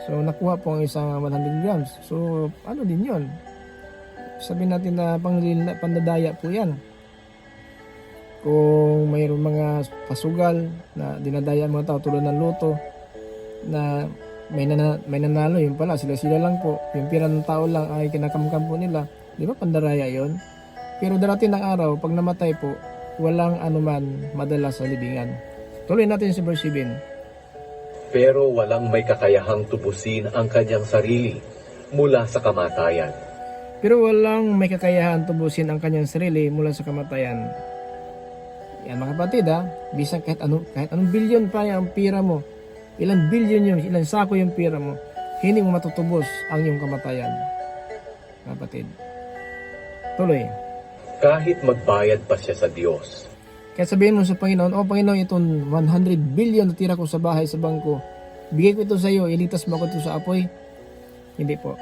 So, nakuha po ang isang 100 grams. So, ano din yon? Sabihin natin na pandadaya po yan. Kung mayroong mga pasugal na dinadaya mga tao tulad ng loto na may nanalo, yun pala, sila lang po. Yung pira ng tao lang ay kinakamkam po nila. Di ba pandaraya yon? Pero darating ng araw, pag namatay po, walang anuman madala sa libingan. Tuloy natin si verse 7. Pero walang may kakayahang tubusin ang kanyang sarili mula sa kamatayan. Pero walang may kakayahan tubusin ang kanyang sarili mula sa kamatayan. Yan mga kapatid bisang kahit anong bilyon pa ang pira mo, ilang bilyon yun, ilang sako yung pira mo, hindi mo matutubos ang iyong kamatayan. Mga kapatid. Tuloy. Kahit magbayad pa siya sa Diyos. Kaya sabihin mo sa Panginoon, O Panginoon, itong 100 billion na tira ko sa bahay, sa bangko, bigay ko ito sa iyo, iligtas mo ako ito sa apoy. Hindi po.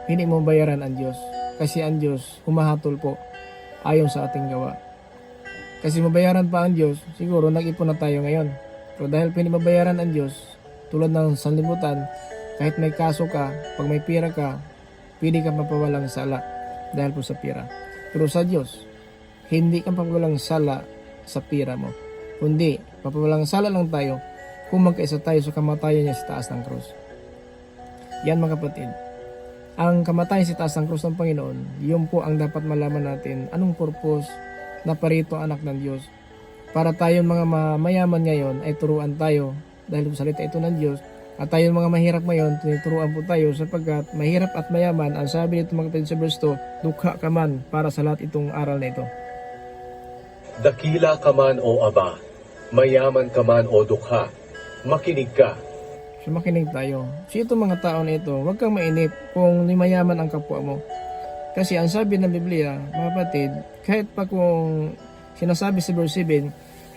Hindi mo bayaran ang Diyos. Kasi ang Diyos humahatol po ayon sa ating gawa. Kasi mabayaran pa ang Diyos, siguro nag-ipon na tayo ngayon. Pero dahil pinibabayaran ang Diyos, tulad ng sanlibutan, kahit may kaso ka, pag may pira ka, pwede ka mapawalang sala dahil po sa pira. Pero sa Diyos, hindi ka mapawalang sala sa pira mo. Kundi, mapawalang sala lang tayo kung magkaisa tayo sa kamatayan niya sa taas ng krus. Yan mga kapatid. Ang kamatayan sa taas ng krus ng Panginoon, yun po ang dapat malaman natin anong purpose na parito anak ng Diyos. Para tayong mga mayaman ngayon ay turuan tayo dahil sa salita ito ng Diyos. At tayong mga mahirap ngayon, tinuturuan po tayo sapagkat mahirap at mayaman, ang sabi nito mga kapatid sa verse 2, dukha ka man para sa lahat itong aral na ito. Dakila ka man o aba, mayaman ka man o dukha, makinig ka. So makinig tayo. So itong mga tao na ito, huwag kang mainip kung mayaman ang kapwa mo. Kasi ang sabi ng Biblia, mga kapatid, kahit pa kung sinasabi sa verse 7,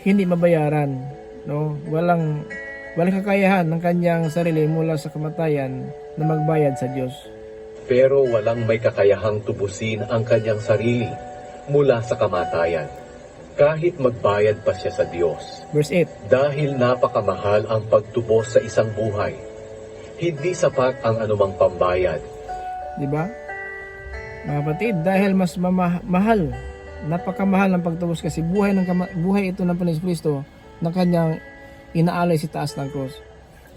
hindi mabayaran, no? Walang kakayahan ng kanyang sarili mula sa kamatayan na magbayad sa Diyos. Pero walang may kakayahang tubusin ang kanyang sarili mula sa kamatayan. Kahit magbayad pa siya sa Diyos. Verse 8. Dahil napakamahal ang pagtubos sa isang buhay. Hindi sapat ang anumang pambayad. Di ba? Mga kapatid, dahil mas mahal, napakamahal ang pagtubos kasi buhay ito ng Panginoon Kristo na kanyang inaalay sa taas ng krus.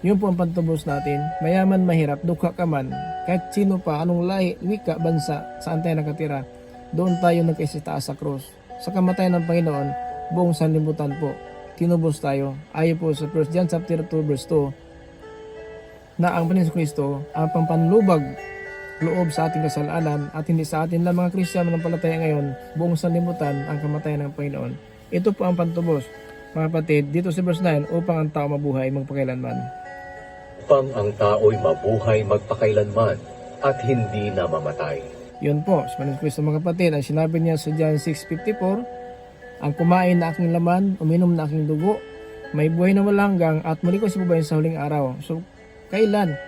Yun po ang pagtubos natin. Mayaman, mahirap, dukha ka man. Kahit sino pa, anong lahi, wika, bansa, saan tayo nakatira, doon tayo nagkaisa taas sa krus. Sa kamatayan ng Panginoon, buong sanlibutan po, tinubos tayo. Ayon po sa 1 John chapter 2 verse 2, na ang Panginoon Kristo ang pampanlubag loob sa ating kasalanan at hindi sa atin lang mga Kristiyano ng palataya ngayon, buong sanlibutan ang kamatayan ng Panginoon. Ito po ang pantubos, mga kapatid, dito sa verse 9, upang ang tao mabuhay magpakailanman. Upang ang tao'y mabuhay magpakailanman at hindi namamatay. Yun po, sa Panginoon Kristo mga kapatid, ang sinabi niya sa John 6:54, ang kumain na aking laman, uminom na aking dugo, may buhay na walang at muli ko sibubayin sa huling araw. So, kailan?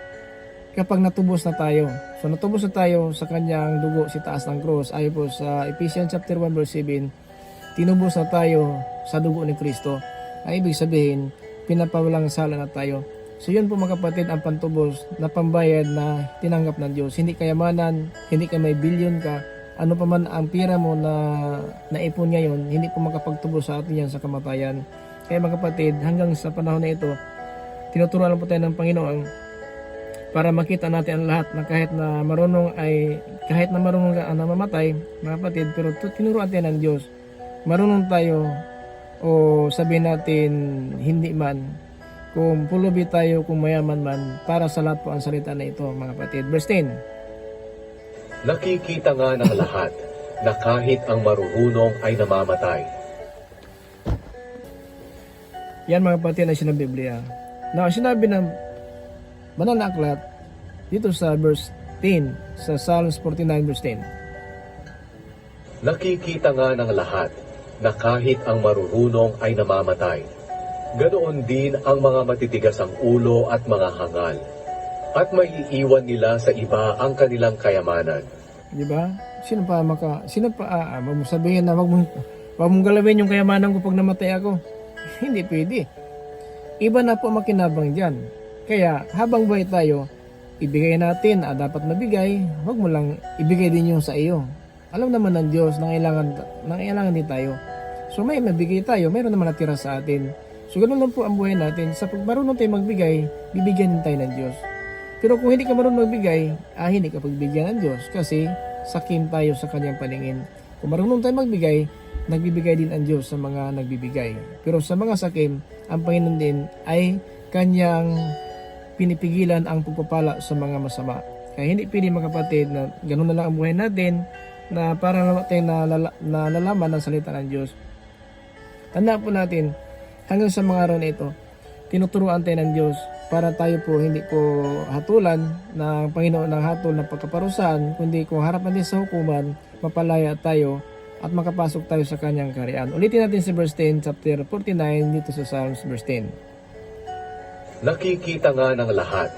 Kapag natubos na tayo. So, natubos na tayo sa kanyang dugo si taas ng krus. Ayon po sa Ephesians chapter 1 verse 7, tinubos na tayo sa dugo ni Kristo. Ang ibig sabihin, pinapawalang sala na tayo. So yun po mga kapatid ang pantubos na pambayad na tinanggap ng Diyos. Hindi kayamanan, hindi ka may bilyon ka, ano pa man ang pira mo na naipon ngayon, hindi po makapagtubos sa atin yan sa kamatayan. Kaya mga kapatid, hanggang sa panahon na ito, tinuturuan lang po tayo ng Panginoon para makita natin ang lahat na kahit na marunong ka na mamatay, mga kapatid, pero tinuruan tayo ng Diyos. Marunong tayo o sabihin natin hindi man, kung pulubi tayo, kung mayaman man, para sa lahat po ang salita na ito, mga kapatid. Verse 10. Nakikita nga ng lahat na kahit ang marurunong ay namamatay. Yan mga kapatid ang sinabi ng Biblia. Now, sinabi ng banal na aklat dito sa verse 10, sa Psalms 49 verse 10. Nakikita nga ng lahat na kahit ang marurunong ay namamatay. Ganoon din ang mga matitigas ang ulo at mga hangal. At maiiwan nila sa iba ang kanilang kayamanan. Di ba? Sino pa wag mo sabihin na wag mong galawin yung kayamanan ko pag namatay ako. Hindi pwede. Iba na po makinabang diyan. Kaya habang buhay tayo, ibigay natin dapat mabigay, wag mo lang ibigay din yung sa iyo. Alam naman ng Diyos na kailangan din tayo. So may mabigay tayo, mayroon naman natira sa atin. So ganoon lang po ang buhay natin. Sa pag marunong tayo magbigay, bibigyan din tayo ng Diyos. Pero kung hindi ka marunong magbigay, hindi ka pagbigyan ng Diyos kasi sakim tayo sa kanyang paningin. Kung marunong tayo magbigay, nagbibigay din ang Diyos sa mga nagbibigay. Pero sa mga sakim, ang Panginoon din ay kanyang pinipigilan ang pagpapala sa mga masama. Kaya hindi pwede mga kapatid na ganoon na lang ang buhay natin na parang tayo nalalaman ng salita ng Diyos. Tandaan po natin, hanggang sa mga araw na ito, tinuturuan tayo ng Diyos para tayo po hindi po hatulan ng Panginoon ng hatol ng pagkaparusahan, kundi kung harapan din sa hukuman, mapalaya tayo at makapasok tayo sa kanyang kaharian. Ulitin natin si verse 10, chapter 49 dito sa Psalms verse 10. Nakikita nga ng lahat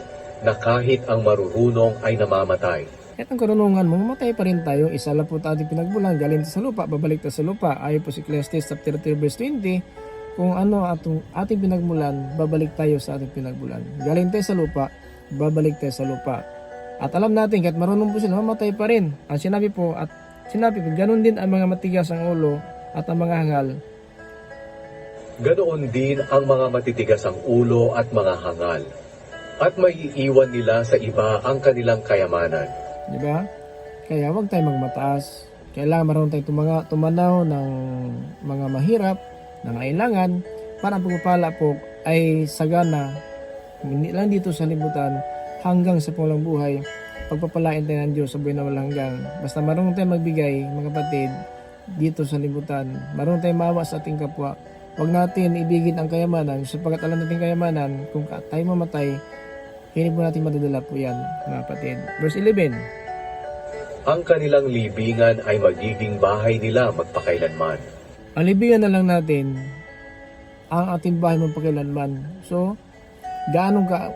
na kahit ang marurunong ay namamatay. At ang karunungan mo, mamatay pa rin tayo. Isa lang po ating pinagbulan, galing sa lupa, babalik tayo sa lupa. Ayon po si Ecclesiastes chapter 3 verse 20, kung ano ating pinagmulan, babalik tayo sa ating pinagbulan. Galing tayo sa lupa, babalik tayo sa lupa. At alam natin, kahit marunong po sila, mamatay pa rin. Ang sinabi po, ganun din ang mga matigas ang ulo at ang mga hangal. Ganoon din ang mga matitigas ang ulo at mga hangal. At maiiwan nila sa iba ang kanilang kayamanan. Diba? Kaya huwag tayo magmataas. Kailangan marunong tayong tumanaw ng mga mahirap na kailangan para ang pagpapala po ay sagana, hindi lang dito sa libutan hanggang sa pulang buhay. Pagpapalain tayo ng Diyos sa buhay na walang hanggang. Basta marunong tayo magbigay, mga kapatid, dito sa libutan. Marunong tayo maawa sa ating kapwa. Huwag natin ibigin ang kayamanan, sapagkat alam natin kayamanan, kung tayo mamatay, hindi po natin madadala po yan, mga kapatid. Verse 11. Ang kanilang libingan ay magiging bahay nila magpakailanman. Ang libingan na lang natin, ang ating bahay magpakailanman. So,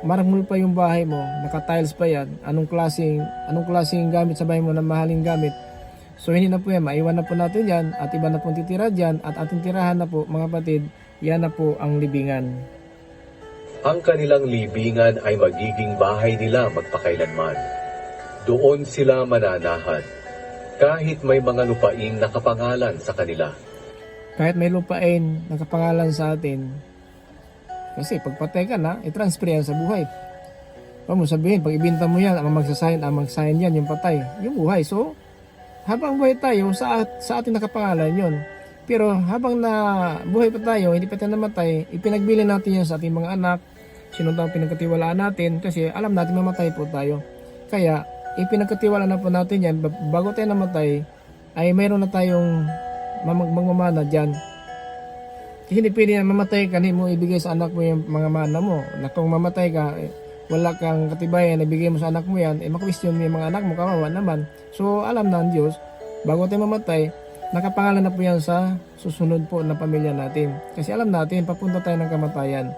maramol pa yung bahay mo, naka-tiles pa yan, anong klaseng gamit sa bahay mo na mahaling gamit. So, hindi na po yan, maiwan na po natin yan, at iba na po titira dyan, at ating tirahan na po, mga kapatid, yan na po ang libingan. Ang kanilang libingan ay magiging bahay nila magpakailanman. Doon sila mananahan, kahit may mga lupaing nakapangalan sa kanila. Kahit may lupain nakapangalan sa atin, kasi pagpatay ka na, i-transfer yan sa buhay. Huwag mo sabihin, pag ibinta mo yan, ang magsayin yan, yung patay, yung buhay. So, habang buhay tayo, sa atin nakapangalan yun. Pero habang na buhay pa tayo, hindi pa tayo namatay, ipinagbili natin yan sa ating mga anak, sino daw pinagkatiwalaan natin, kasi alam natin mamatay po tayo. Kaya, ipinagkatiwala na po natin yan, bago tayo namatay, ay mayroon na tayong magmamana dyan. Kasi hindi pwede na mamatay ka, hindi mo ibigay sa anak mo yung mga mana mo. Na kung mamatay ka, wala kang katibayan, ibigay mo sa anak mo yan, makwestiyon mo yung mga anak mo, kawawa naman. So alam na ang Diyos, bago tayo mamatay, nakapangalan na po yan sa susunod po na pamilya natin. Kasi alam natin, papunta tayo ng kamatayan.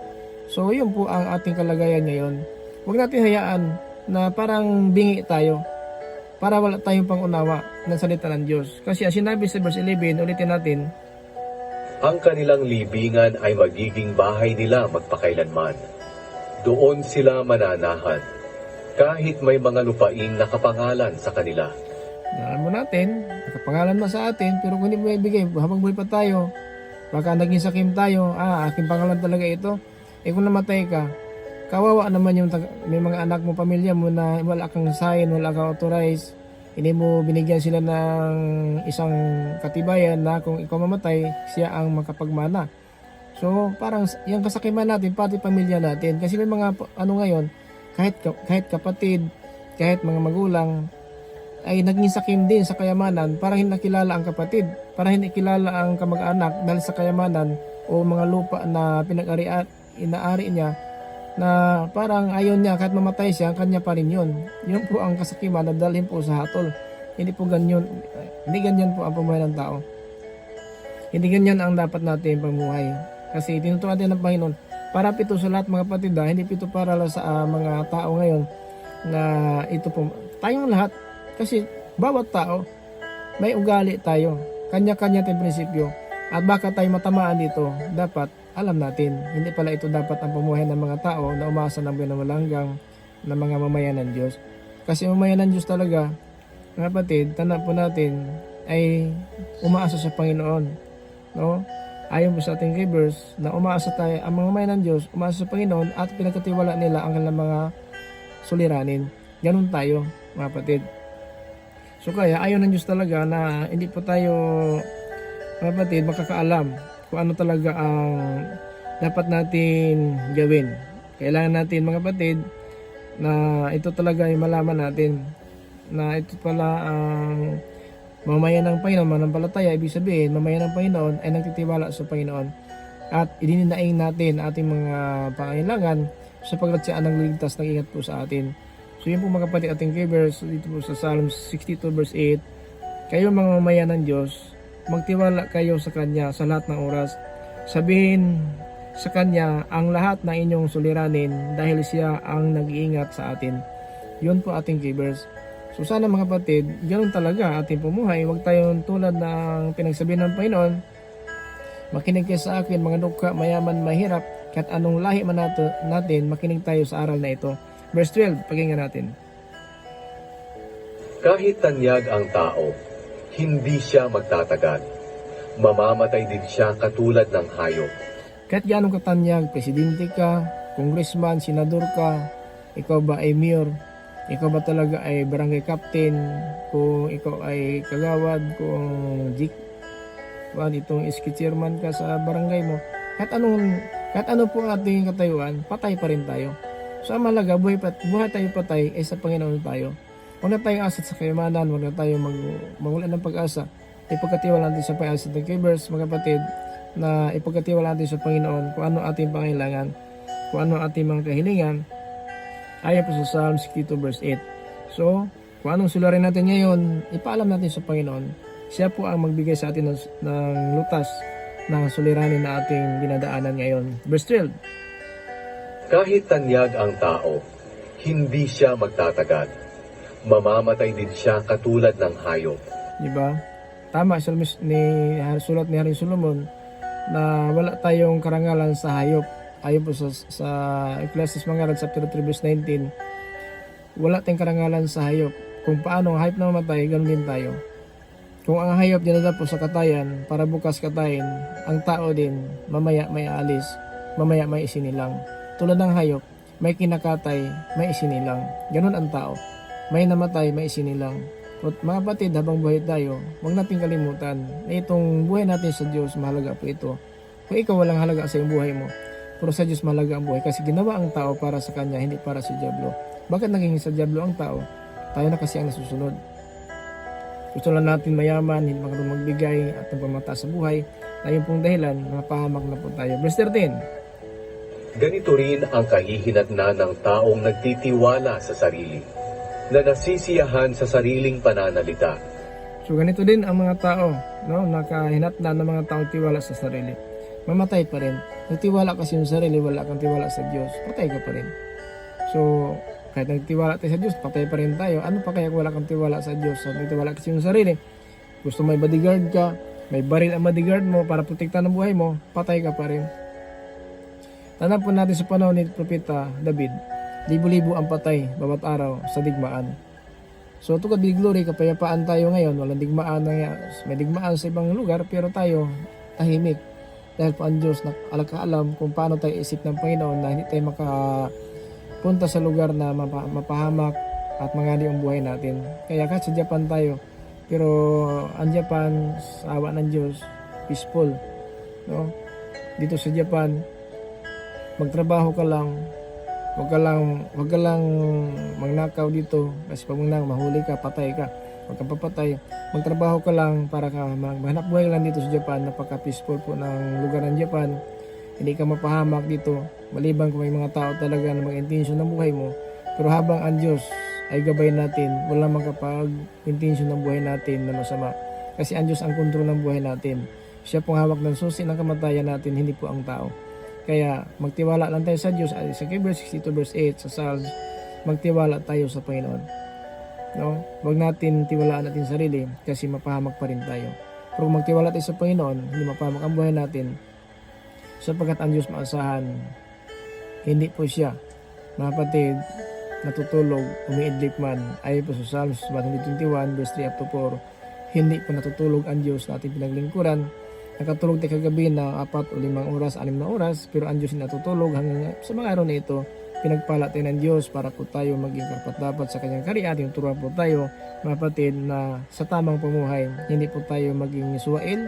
So yun po ang ating kalagayan ngayon. Huwag natin hayaan na parang bingi tayo para wala tayong pangunawa ng salita ng Diyos. Kasi ang sinabi sa verse 11, ulitin natin, ang kanilang libingan ay magiging bahay nila magpakailanman. Doon sila mananahan, kahit may mga lupaing nakapangalan sa kanila. alam mo natin, nakapangalan mo sa atin, pero kung hindi mo ibigay, habang buhay pa tayo, baka naging sakim tayo, aking pangalan talaga ito, kung namatay ka, kawawa naman yung may mga anak mo, pamilya mo na wala kang sign, wala kang authorize, hindi mo binigyan sila ng isang katibayan na kung ikaw mamatay, siya ang makapagmana. So parang yung kasakiman natin, pati pamilya natin, kasi may mga ngayon, kahit kapatid, kahit mga magulang, ay naging sakim din sa kayamanan, parang hindi nakilala ang kapatid, parang hindi kilala ang kamag-anak dahil sa kayamanan o mga lupa na inaari niya, na parang ayon niya kahit mamatay siya, kanya pa rin yun. Yun po ang kasakiman na dalhin po sa hatol. Hindi ganyan po ang pamuhay ng tao. Hindi ganyan ang dapat natin pamuhay. Kasi tinuturuan natin ng Panginoon, para pito sa lahat mga kapatid, hindi pito para sa mga tao ngayon na ito po, tayong lahat. Kasi Bawat tao, may ugali tayo. Kanya-kanya tayong prinsipyo. At baka tayo matamaan dito, dapat alam natin. Hindi pala ito dapat ang pamumuhay ng mga tao na umaasa ng buwan na malanggang ng mga mamayan ng Diyos. Kasi mamayan ng Diyos talaga, mga kapatid, tanda po natin, ay umaasa sa Panginoon. No? Ayon po sa ating kay verse, na umaasa tayo, ang mga mamayan ng Diyos, umaasa sa Panginoon at pinagkatiwala nila ang kanilang mga suliranin. Ganun tayo, mga kapatid. So kaya ayaw ng Diyos talaga na hindi po tayo, mga kapatid, makakaalam kung ano talaga ang dapat natin gawin. Kailangan natin, mga kapatid, na ito talaga ay malaman natin na ito pala ang mamayan ng Panginoon, manampalataya, ibig sabihin mamayan ng Panginoon ay nagtitiwala sa Panginoon at idininaing natin ating mga pangailangan sapagkat siya ang nagliligtas, nag-ingat po sa atin. So yun po mga kapatid, ating kay verse dito po sa Psalm 62 verse 8, kayo mga mamayan ng Diyos, magtiwala kayo sa Kanya sa lahat ng oras. Sabihin sa Kanya ang lahat ng inyong suliranin dahil siya ang nag-iingat sa atin. Yun po ating kay verse. So sana mga kapatid, ganoon talaga ating pumuhay. Huwag tayong tulad ng pinagsabihan ng Panginoon, makinig kayo sa akin mga dukha, mayaman, mahirap, kahit anong lahi man natin, makinig tayo sa aral na ito. Verse 12, pakinggan natin. Kahit tanyag ang tao, hindi siya magtatagal. Mamamatay din siya katulad ng hayop. Kahit gaano katanyag, presidente ka, congressman, senador ka, ikaw ba ay mayor, ikaw ba talaga ay barangay captain, kung ikaw ay kagawad, kung itong iski chairman ka sa barangay mo, kahit ano po ang ating katayuan, patay pa rin tayo. So ang mahalaga, buhay tayo patay ay sa Panginoon tayo. Huwag na tayong asat sa kayamanan, huwag na tayong magulan ng pag-asa. Ipagkatiwala natin sa pag-asa ng Kibers, mga kapatid, na ipagkatiwala natin sa Panginoon kung ano ating pangailangan, kung ano ating mga kahilingan, ayon po sa Psalm 62 verse 8. So, kung anong sularin natin ngayon, ipaalam natin sa Panginoon. Siya po ang magbigay sa atin ng lutas ng suliranin na ating dinadaanan ngayon. Verse 12. Kahit tanyag ang tao, hindi siya magtatagal. Mamamatay din siya katulad ng hayop. Diba? Tama, sulat ni Haring Solomon na wala tayong karangalan sa hayop. Ayon po sa Ecclesiastes Mangaral chapter 3 verse 19, wala tayong karangalan sa hayop. Kung paano ang hayop na mamatay, ganoon din tayo. Kung ang hayop dinadala po sa katayan para bukas katayin, ang tao din mamaya may aalis, mamaya may isinilang. Tulad ng hayop, may kinakatay, may isinilang. Ganon ang tao. May namatay, may isinilang. At mga kapatid, habang buhay tayo, huwag natin kalimutan na itong buhay natin sa Diyos, mahalaga po ito. Kung ikaw walang halaga sa iyong buhay mo, pero sa Diyos mahalaga ang buhay kasi ginawa ang tao para sa Kanya, hindi para sa Diablo. Bakit naging sa Diablo ang tao? Tayo na kasi ang nasusunod. Gusto lang natin mayaman, hindi marunong magbigay at pamata sa buhay. Na yun pong dahilan, mapahamak na po tayo. Verse 13. Ganito rin ang kahihinatnan ng taong nagtitiwala sa sarili, na nasisiyahan sa sariling pananalita. So ganito din ang mga tao, no? Nakahinatnan ng mga taong tiwala sa sarili. Mamatay pa rin. Nagtiwala kasi yung sarili, wala kang tiwala sa Diyos, patay ka pa rin. So, kahit nagtiwala tayo sa Diyos, patay pa rin tayo. Ano pa kaya kung wala kang tiwala sa Diyos? So, nagtiwala kasi yung sarili. Gusto may bodyguard ka, may baril ang bodyguard mo para protektahan ang buhay mo, patay ka pa rin. Tanang po natin sa panahon ni Propeta David, libo-libo ang patay bawat araw sa digmaan. So, to God be glory, kapayapaan tayo ngayon, walang digmaan, may digmaan sa ibang lugar, pero tayo tahimik. Dahil po ang Diyos nakaalam kung paano tayo isip ng Panginoon na hindi tayo makapunta sa lugar na mapahamak at mangali ang buhay natin. Kaya kahit sa Japan tayo, pero ang Japan, sa awa ng Diyos, peaceful. No? Dito sa Japan, magtrabaho ka lang, wag ka lang magnakaw dito kasi pag mahuli ka, patay ka. Huwag kang papatay. Magtrabaho ka lang para ka maghanap buhay lang dito sa Japan. Napaka-peaceful po ng lugar ng Japan. Hindi ka mapahamak dito. Maliban kung may mga tao talaga na mag-intensyon ng buhay mo. Pero habang ang Diyos ay gabay natin, wala makapag-intensyon ng buhay natin na masama. Kasi ang Diyos ang kontrol ng buhay natin. Siya pong hawak ng susi ng kamatayan natin, hindi po ang tao. Kaya magtiwala lang tayo sa Diyos. Sa Hebrews 62 verse 8 sa Psalms, magtiwala tayo sa Panginoon. No? Huwag natin tiwalaan natin sarili kasi mapahamak pa rin tayo. Pero kung magtiwala tayo sa Panginoon, hindi mapahamak ang buhay natin sapagkat ang Diyos maasahan. Hindi po siya, mga kapatid, natutulog, umiidlip man. Ayon po sa Psalms 121 verse 3 up to 4, hindi po natutulog ang Diyos na ating pinaglingkuran. Nakatulog tayo kagabi na 4 o 5 oras, 6 na oras, pero ang Diyos hindi natutulog hanggang sa mga araw na ito. Pinagpala tayo ng Diyos para po tayo maging karapat-dapat sa kanyang kaharian. Tinuturuan po tayo, mga kapatid, na sa tamang pumuhay, hindi po tayo maging suwail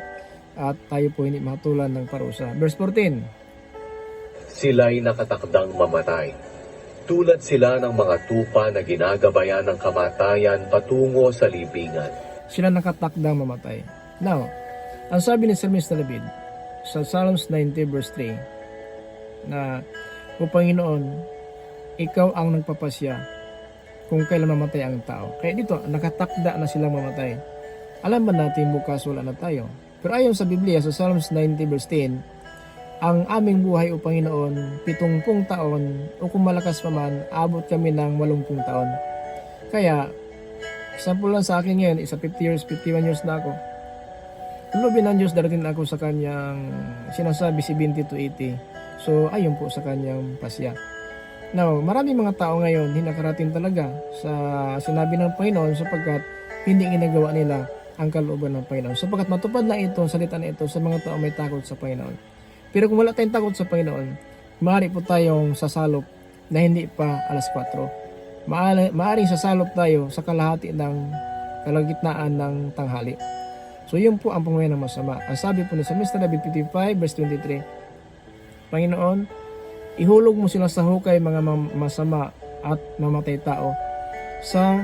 at tayo po hindi mahatulan ng parusa. Verse 14. Sila'y nakatakdang mamatay. Tulad sila ng mga tupa na ginagabayan ng kamatayan patungo sa libingan. Sila nakatakdang mamatay. Now, ang sabi ni Psalmista David sa Psalms 90 verse 3 na, O Panginoon, ikaw ang nagpapasya kung kailan mamatay ang tao. Kaya dito, nakatakda na silang mamatay. Alam ba natin bukas wala na tayo? Pero ayon sa Biblia, sa Psalms 90 verse 10, ang aming buhay, O Panginoon, 70 taon, o kung malakas pa man, abot kami ng 80 taon. Kaya, example lang sa akin ngayon, isa 50 years, 51 years na ako. Lubin ng Diyos, darating ako sa kanyang sinasabi 70 to 80. So, ayon po sa kanyang pasya. Now, maraming mga tao ngayon hindi nakarating talaga sa sinabi ng Panginoon sapagkat hindi ginagawa nila ang kalooban ng Panginoon. Sapagkat matupad na ito, salita na ito sa mga tao may takot sa Panginoon. Pero kung wala tayong takot sa Panginoon, maaari po tayong sasalop na hindi pa alas 4. Maaaring sasalop tayo sa kalahati ng kalagitnaan ng tanghali. So yun po ang pangyayari ng masama. Ang sabi po ni Psalmista David 55 verse 23, Panginoon, ihulog mo sila sa hukay mga masama at mamatay tao sa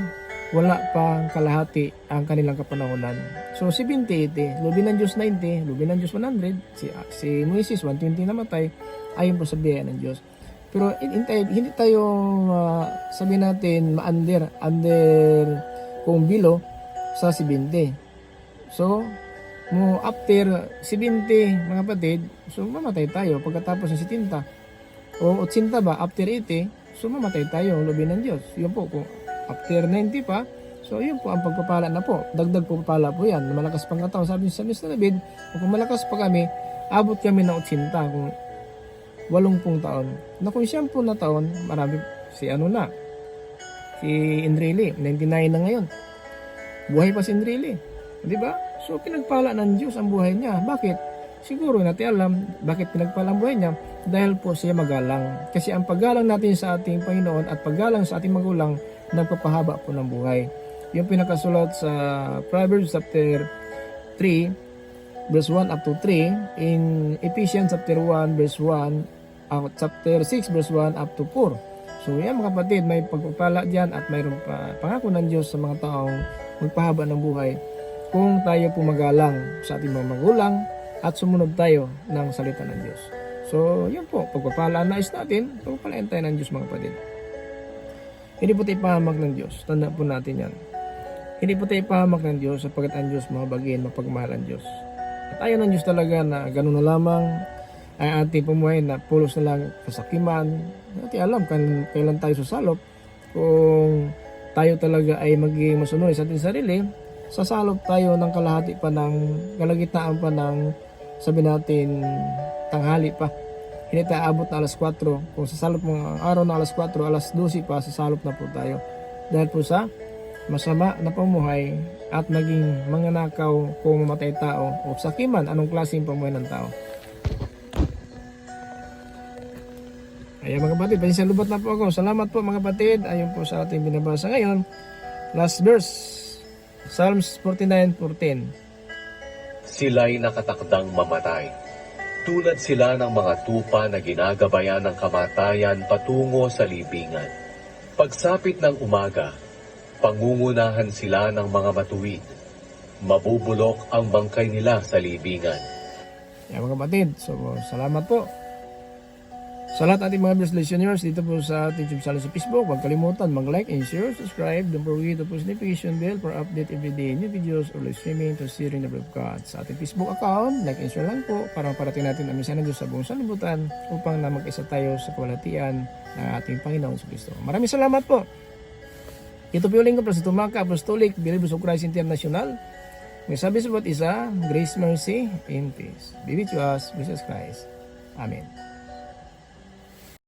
wala pa kalahati ang kanilang kapanahunan. So 70-80, lubin ng Diyos 90, lubin ng Diyos 100, si Moises 120 namatay, ayon po sa biyaya ng Diyos. Pero hindi tayo sabihin natin under kung bilo sa 70. So, after 70 mga kapatid, so mamatay tayo pagkatapos ng 70. O 80 ba, after 80, so mamatay tayo, lubin ng Diyos. Yun po, kung after 90 pa, so yun po ang pagpapala na po. Dagdag po pala po yan. Malakas pang kataon. Sabi sa Mr. David, kung malakas pa kami, abot kami ng 80, kung 80 taon. Na kung 10 na taon, marami, si Enrile, 99 na ngayon. Buhay pa si Enrile. Di ba? So pinagpala ng Diyos ang buhay niya. Bakit? Siguro natin alam bakit pinagpala ang buhay niya. Dahil po siya magalang. Kasi ang paggalang natin sa ating Panginoon at paggalang sa ating magulang, nagpapahaba po ng buhay. Yung pinakasulat sa Proverbs chapter 3 verse 1 up to 3, in Ephesians chapter 1 verse 1, chapter 6 verse 1 up to 4. So yan mga kapatid, may pagpapala dyan at mayroon pa pangako ng Diyos sa mga taong magpahaba ng buhay kung tayo po magalang sa ating mga magulang at sumunod tayo ng salita ng Diyos. So yun po, pagpapala nais natin, pagpapalain tayo ng Diyos mga kapatid. Hindi po tayo pahamak ng Diyos, tanda po natin yan. Hindi po tayo pahamak ng Diyos sapagkat ang Diyos mabagin, mapagmahal ang Diyos. At ayaw ng Diyos talaga na ganun na lamang ay ating pumuhay na pulos na lang kasakiman. Hindi alam kailan tayo susalop. Kung tayo talaga ay maging masunod sa ating sarili, sasalop tayo ng kalahati pa ng kalagitnaan pa ng sabi natin tanghali pa. Hindi tayo abot na alas 4. Kung sasalop mga araw na alas 4, alas 12 pa, sasalop na po tayo. Dahil po sa masama na pamuhay at naging manganakaw kung mamatay tao o sakiman, anong klaseng pamuhay ng tao. Ayan mga kapatid, pasisalubot na po ako. Salamat po mga kapatid. Ayun po sa ating binabasa ngayon. Last verse, Psalms 49:14. Sila'y nakatakdang mamatay. Tulad sila ng mga tupa na ginagabayan ng kamatayan patungo sa libingan. Pagsapit ng umaga, pangungunahan sila ng mga matuwid. Mabubulok ang bangkay nila sa libingan. Ayan mga kapatid, so salamat po. Sa lahat ating mga viewers listeners dito po sa ating YouTube channel sa Facebook, huwag kalimutan mag-like and share, subscribe, don't forget to push notification bell for update everyday new videos or live streaming to sharing the word of God. Sa ating Facebook account, like and share lang po para parating natin ang mensahe ng Diyos sa buong sanlibutan upang na mag-isa tayo sa kaluwalhatian ng ating Panginoon sa Kristo. Maraming salamat po! Ito po yung lingkod para sa Tumaka Apostolic Believers of Christ International. May sabi sa bawat isa, grace, mercy, and peace. Be with us, Jesus Christ. Amen.